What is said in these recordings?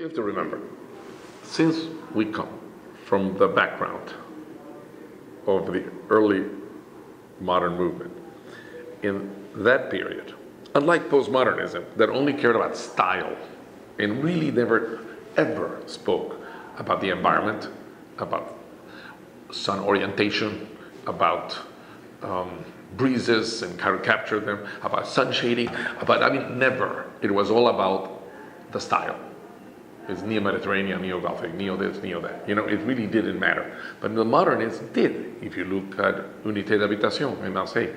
You have to remember, since we come from the background of the early modern movement, in that period, unlike postmodernism that only cared about style and really never ever spoke about the environment, about sun orientation, about breezes and how to capture them, about sun shading, never. It was all about the style. It's Neo-Mediterranean, Neo-Gothic, Neo-this, Neo-that. It really didn't matter. But the modernists did. If you look at Unité d'Habitation in Marseille,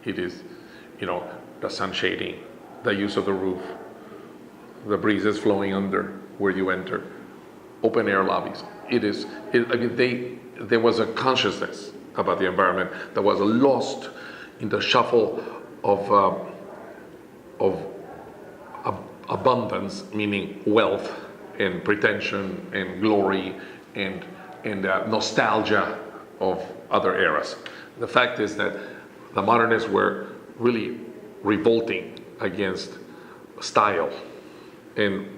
it is, the sun shading, the use of the roof, the breezes flowing under where you enter, open air lobbies. There was a consciousness about the environment that was lost in the shuffle of abundance, meaning wealth and pretension and glory and nostalgia of other eras. The fact is that the modernists were really revolting against style and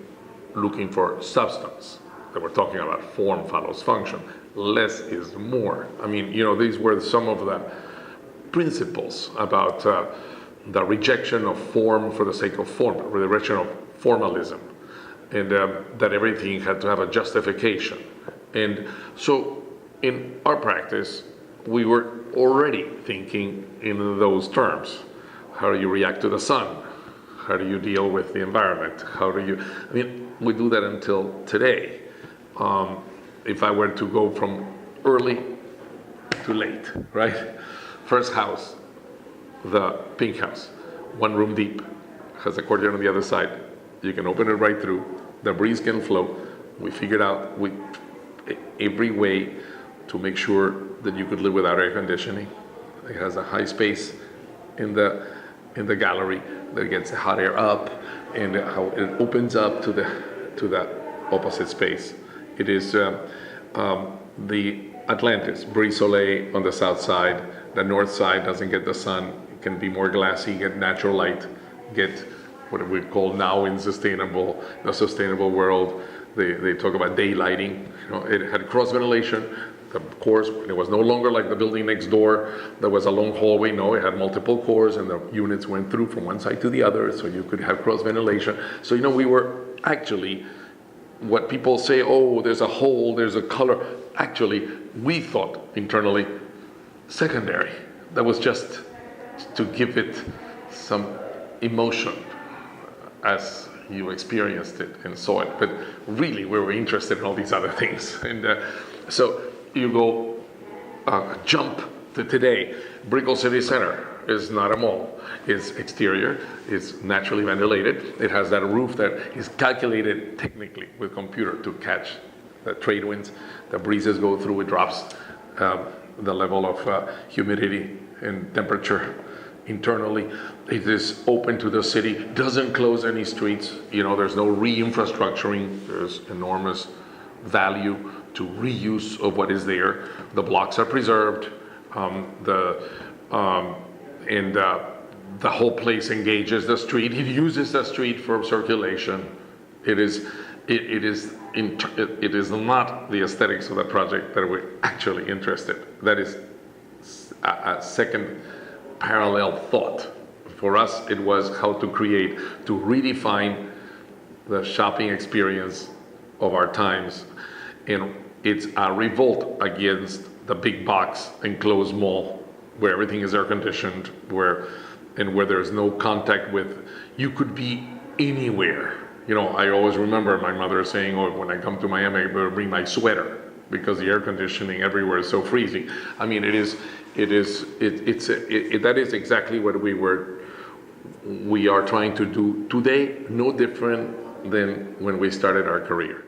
looking for substance. They were talking about form follows function. Less is more. These were some of the principles about the rejection of form for the sake of form, the rejection of formalism, and that everything had to have a justification. And so in our practice, we were already thinking in those terms. How do you react to the sun? How do you deal with the environment? We do that until today. If I were to go from early to late, right? First house, the pink house, one room deep, has a courtyard on the other side. You can open it right through. The breeze can flow. We figured out every way to make sure that you could live without air conditioning. It has a high space in the gallery that gets the hot air up, and how it opens up to the opposite space. It is the Atlantis, Brise Soleil on the south side. The north side doesn't get the sun. It can be more glassy, get natural light, get what we call now in the sustainable world. They talk about daylighting. It had cross ventilation. Of course, it was no longer like the building next door. There was a long hallway. No, it had multiple cores, and the units went through from one side to the other, so you could have cross ventilation. So we were actually, what people say, oh, there's a hole, there's a color. Actually, we thought internally, secondary. That was just to give it some emotion as you experienced it and saw it. But really, we were interested in all these other things. And so you go jump to today. Brickell City Center is not a mall. It's exterior. It's naturally ventilated. It has that roof that is calculated technically with computer to catch the trade winds. The breezes go through. It drops the level of humidity and temperature internally. It is open to the city. Doesn't close any streets. There's no re-infrastructuring. There's enormous value to reuse of what is there. The blocks are preserved. The whole place engages the street. It uses the street for circulation. It is not the aesthetics of the project that we're actually interested. That is a second parallel thought. For us, it was how to redefine the shopping experience of our times. And it's a revolt against the big box enclosed mall where everything is air conditioned, where there's no contact with, you could be anywhere. I always remember my mother saying, oh, when I come to Miami, I better bring my sweater because the air conditioning everywhere is so freezing. That is exactly what we are trying to do today, no different than when we started our career.